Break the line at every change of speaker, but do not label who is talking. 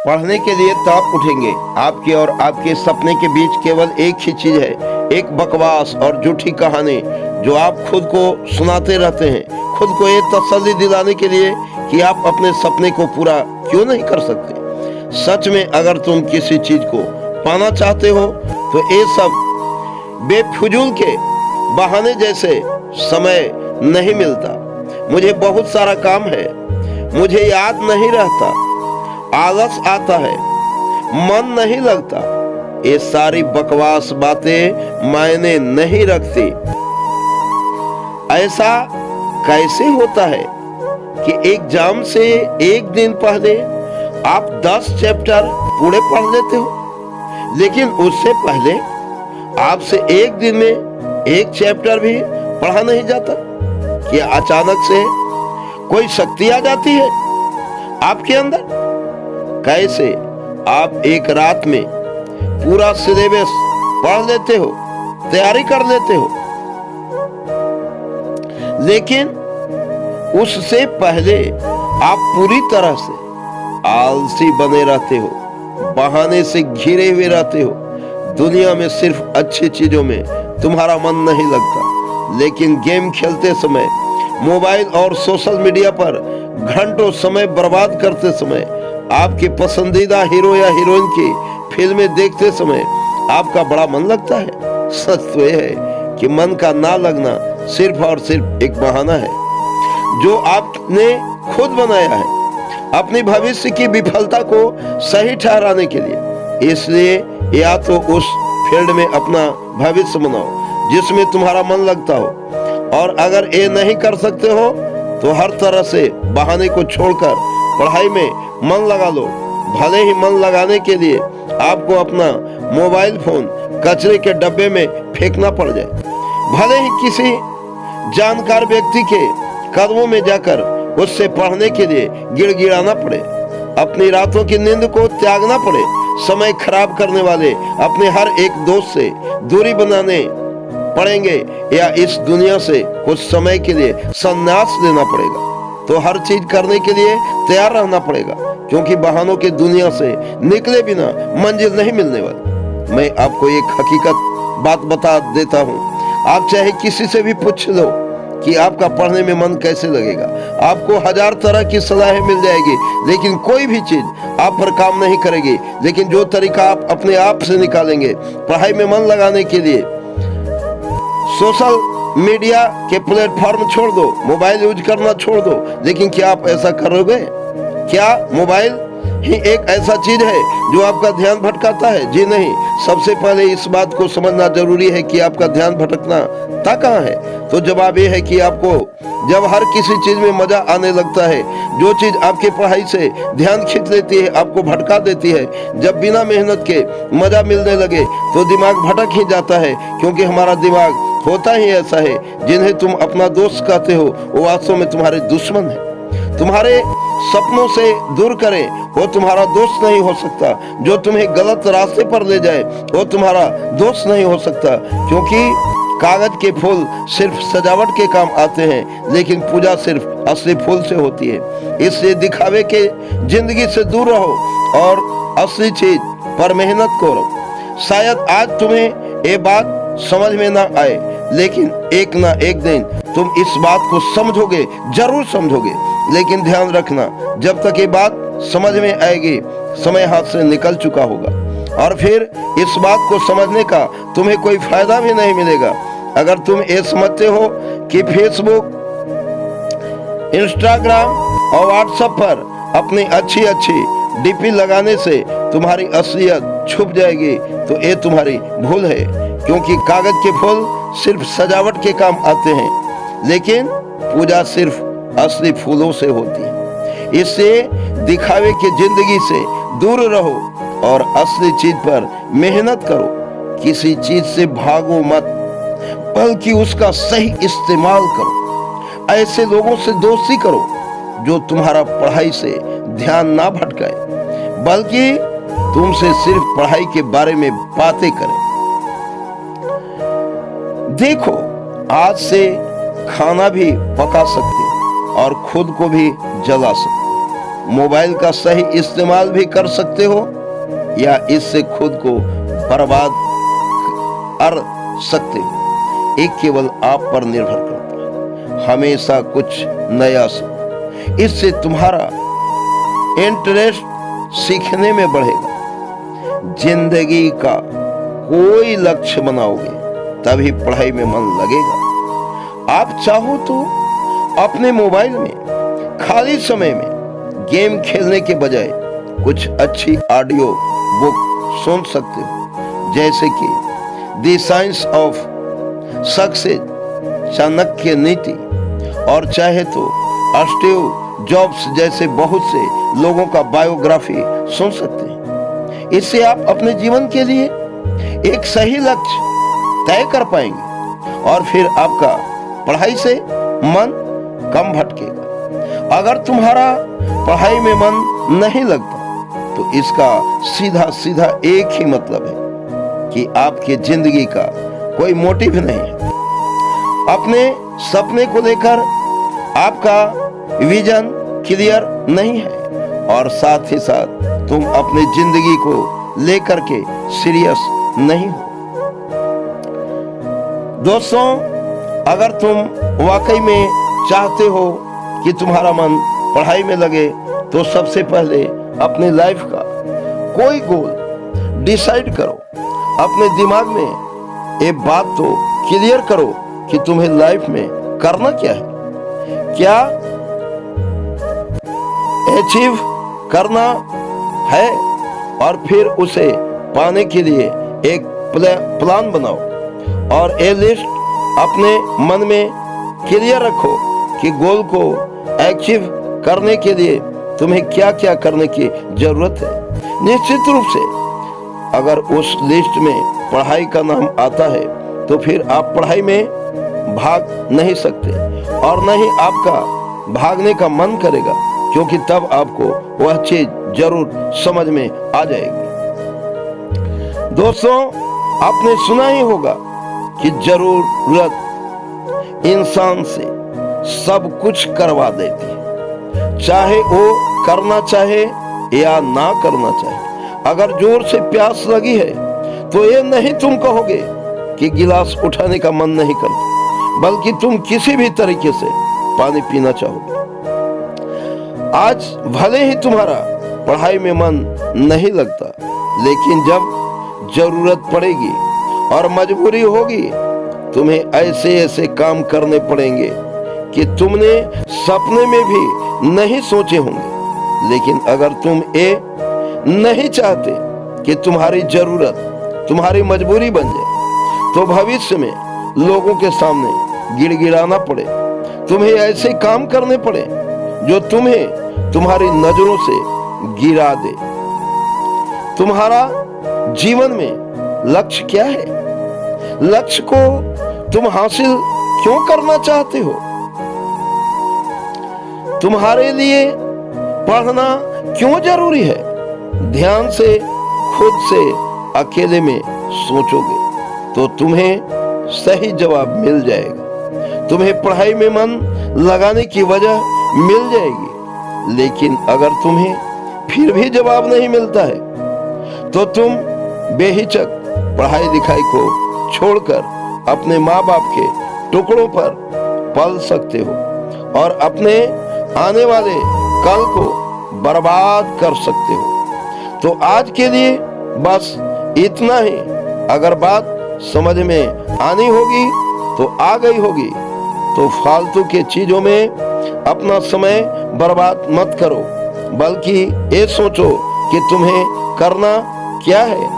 पढ़ने के लिए तब उठेंगे। आपके और आपके सपने के बीच केवल एक ही चीज है, एक बकवास और झूठी कहानी जो आप खुद को सुनाते रहते हैं, खुद को ये तसल्ली दिलाने के लिए कि आप अपने सपने को पूरा क्यों नहीं कर सकते। सच में अगर तुम किसी चीज को पाना चाहते हो तो ये सब बेफिजूल के बहाने जैसे समय नहीं मिलता, मुझे बहुत सारा काम है, मुझे याद नहीं रहता, आलस आता है, मन नहीं लगता, ये सारी बकवास बातें मायने नहीं रखती। ऐसा कैसे होता है कि एग्जाम से एक दिन पहले आप 10 चैप्टर पूरे पढ़ लेते हो, लेकिन उससे पहले आपसे एक दिन में एक चैप्टर भी पढ़ा नहीं जाता। क्या अचानक से कोई शक्ति आ जाती है आपके अंदर? कैसे आप एक रात में पूरा सिलेबस पढ़ लेते हो, तैयारी कर लेते हो, लेकिन उससे पहले आप पूरी तरह से आलसी बने रहते हो, बहाने से घिरे हुए रहते हो। दुनिया में सिर्फ अच्छी चीजों में तुम्हारा मन नहीं लगता, लेकिन गेम खेलते समय, मोबाइल और सोशल मीडिया पर घंटों समय बर्बाद करते समय, आपके पसंदीदा हीरो या हीरोइन की फिल्में देखते समय आपका बड़ा मन लगता है। सच तो यह है कि मन का ना लगना सिर्फ और सिर्फ एक बहाना है जो आपने खुद बनाया है अपनी भविष्य की विफलता को सही ठहराने के लिए। इसलिए या तो उस फील्ड में अपना भविष्य बनाओ जिसमें तुम्हारा मन लगता हो, और अगर ये नहीं कर सकते हो तो हर तरह से बहाने को छोड़कर पढ़ाई में मन लगा लो। भले ही मन लगाने के लिए आपको अपना मोबाइल फोन कचरे के डब्बे में फेंकना पड़ जाए, भले ही किसी जानकार व्यक्ति के कदमों में जाकर उससे पढ़ने के लिए गिड़गिड़ाना पड़े, अपनी रातों की नींद को त्यागना पड़े, समय खराब करने वाले अपने हर एक दोस्त से दूरी बनाने पड़ेंगे, या इस दुनिया से कुछ समय के लिए संन्यास लेना पड़ेगा, तो हर चीज करने के लिए तैयार रहना पड़ेगा, क्योंकि बहानों की दुनिया से निकले बिना मंजिल नहीं मिलने वाली। मैं आपको एक हकीकत बात बता देता हूँ, आप चाहे किसी से भी पूछ लो कि आपका पढ़ने में मन कैसे लगेगा, आपको 1000 तरह की सलाहें मिल जाएगी, लेकिन कोई भी चीज आप पर काम नहीं करेगी। लेकिन जो तरीका आप अपने आप से निकालेंगे पढ़ाई में मन लगाने के लिए, सोशल मीडिया के प्लेटफॉर्म छोड़ दो, मोबाइल यूज करना छोड़ दो, लेकिन क्या आप ऐसा करोगे? क्या मोबाइल ही एक ऐसा चीज है जो आपका ध्यान भटकाता है? जी नहीं। सबसे पहले इस बात को समझना जरूरी है कि आपका ध्यान भटकना था कहाँ है। तो जवाब ये है कि आपको जब हर किसी चीज में मजा आने लगता है, जो चीज आपके पढ़ाई से ध्यान खींच लेती है, आपको भटका देती है, जब बिना मेहनत के मजा मिलने लगे तो दिमाग भटक ही जाता है, क्योंकि हमारा दिमाग होता ही ऐसा है। जिन्हें तुम अपना दोस्त कहते हो वो वास्तव में तुम्हारे दुश्मन है। तुम्हारे सपनों से दूर करे वो तुम्हारा दोस्त नहीं हो सकता, जो तुम्हें गलत रास्ते पर ले जाए वो तुम्हारा दोस्त नहीं हो सकता, क्योंकि कागज के फूल सिर्फ सजावट के काम आते हैं, लेकिन पूजा सिर्फ असली फूल से होती है। इसलिए दिखावे के जिंदगी से दूर रहो और असली चीज पर मेहनत करो। शायद आज तुम्हें ये बात समझ में ना आए, लेकिन एक ना एक दिन तुम इस बात को समझोगे, जरूर समझोगे। लेकिन ध्यान रखना, जब तक ये बात समझ में आएगी समय हाथ से निकल चुका होगा, और फिर इस बात को समझने का तुम्हें कोई फायदा भी नहीं मिलेगा। अगर तुम ये समझते हो कि फेसबुक, इंस्टाग्राम और व्हाट्सएप पर अपनी अच्छी अच्छी डीपी लगाने से तुम्हारी असलियत छुप जाएगी, तो ये तुम्हारी भूल है, क्योंकि कागज के फूल सिर्फ सजावट के काम आते हैं, लेकिन पूजा सिर्फ असली फूलों से होती है। इससे दिखावे की जिंदगी से दूर रहो और असली चीज पर मेहनत करो। किसी चीज से भागो मत, बल्कि उसका सही इस्तेमाल करो। ऐसे लोगों से दोस्ती करो जो तुम्हारा पढ़ाई से ध्यान ना भटकाए, बल्कि तुमसे सिर्फ पढ़ाई के बारे में बातें करें। देखो, आज से खाना भी पका सकते और खुद को भी जला सकते। मोबाइल का सही इस्तेमाल भी कर सकते हो या इससे खुद को बर्बाद कर सकते हो, ये केवल आप पर निर्भर करता है। हमेशा कुछ नया सीखो, इससे तुम्हारा इंटरेस्ट सीखने में बढ़ेगा। जिंदगी का कोई लक्ष्य बनाओगे तभी पढ़ाई में मन लगेगा। आप चाहो तो अपने मोबाइल में खाली समय में गेम खेलने के बजाय कुछ अच्छी ऑडियो बुक सुन सकते हो, जैसे कि the science of success, Chanakya नीति, और चाहे तो स्टीव जॉब्स जैसे बहुत से लोगों का बायोग्राफी सुन सकते हैं। इससे आप अपने जीवन के लिए एक सही लक्ष्य तय कर पाएंगे और फिर आपका पढ़ाई से मन कम भटकेगा। अगर तुम्हारा पढ़ाई में मन नहीं लगता तो इसका सीधा सीधा एक ही मतलब है कि आपकी जिंदगी का कोई मोटिव नहीं है। अपने सपने को लेकर आपका विजन क्लियर नहीं है और साथ ही साथ तुम अपनी जिंदगी को लेकर के सीरियस नहीं हो। दोस्तों, अगर तुम वाकई में चाहते हो कि तुम्हारा मन पढ़ाई में लगे तो सबसे पहले अपने लाइफ का कोई गोल डिसाइड करो। अपने दिमाग में एक बात तो क्लियर करो कि तुम्हें लाइफ में करना क्या है, क्या अचीव करना है, और फिर उसे पाने के लिए एक प्लान बनाओ और ये लिस्ट अपने मन में क्लियर रखो कि गोल को अचीव करने के लिए तुम्हें क्या क्या करने की जरूरत है। निश्चित रूप से अगर उस लिस्ट में पढ़ाई का नाम आता है तो फिर आप पढ़ाई में भाग नहीं सकते और न ही आपका भागने का मन करेगा, क्योंकि तब आपको वह चीज जरूर समझ में आ जाएगी। दोस्तों, आपने सुना ही होगा कि जरूरत इंसान से सब कुछ करवा देती है, चाहे वो करना चाहे या ना करना चाहे। अगर जोर से प्यास लगी है तो ये नहीं तुम कहोगे कि गिलास उठाने का मन नहीं करता, बल्कि तुम किसी भी तरीके से पानी पीना चाहोगे। आज भले ही तुम्हारा पढ़ाई में मन नहीं लगता, लेकिन जब जरूरत पड़ेगी और मजबूरी होगी, तुम्हें ऐसे ऐसे काम करने पड़ेंगे कि तुमने सपने में भी नहीं सोचे होंगे। लेकिन अगर तुम ये नहीं चाहते कि तुम्हारी जरूरत तुम्हारी मजबूरी बन जाए तो भविष्य में लोगों के सामने गिड़गिड़ाना पड़े, तुम्हें ऐसे काम करने पड़े जो तुम्हें तुम्हारी नजरों से गिरा दे। तुम्हारा जीवन में लक्ष्य क्या है? लक्ष्य को तुम हासिल क्यों करना चाहते हो? तुम्हारे लिए पढ़ना क्यों जरूरी है? ध्यान से खुद से अकेले में सोचोगे तो तुम्हें सही जवाब मिल जाएगा। तुम्हें पढ़ाई में मन लगाने की वजह मिल जाएगी। लेकिन अगर तुम्हें फिर भी जवाब नहीं मिलता है तो तुम बेहिचक पढ़ाई लिखाई को छोड़कर अपने माँ बाप के टुकड़ों पर पल सकते हो और अपने आने वाले कल को बर्बाद कर सकते हो। तो आज के लिए बस इतना ही। अगर बात समझ में आनी होगी तो आ गई होगी, तो फालतू के चीजों में अपना समय बर्बाद मत करो, बल्कि ये सोचो कि तुम्हें करना क्या है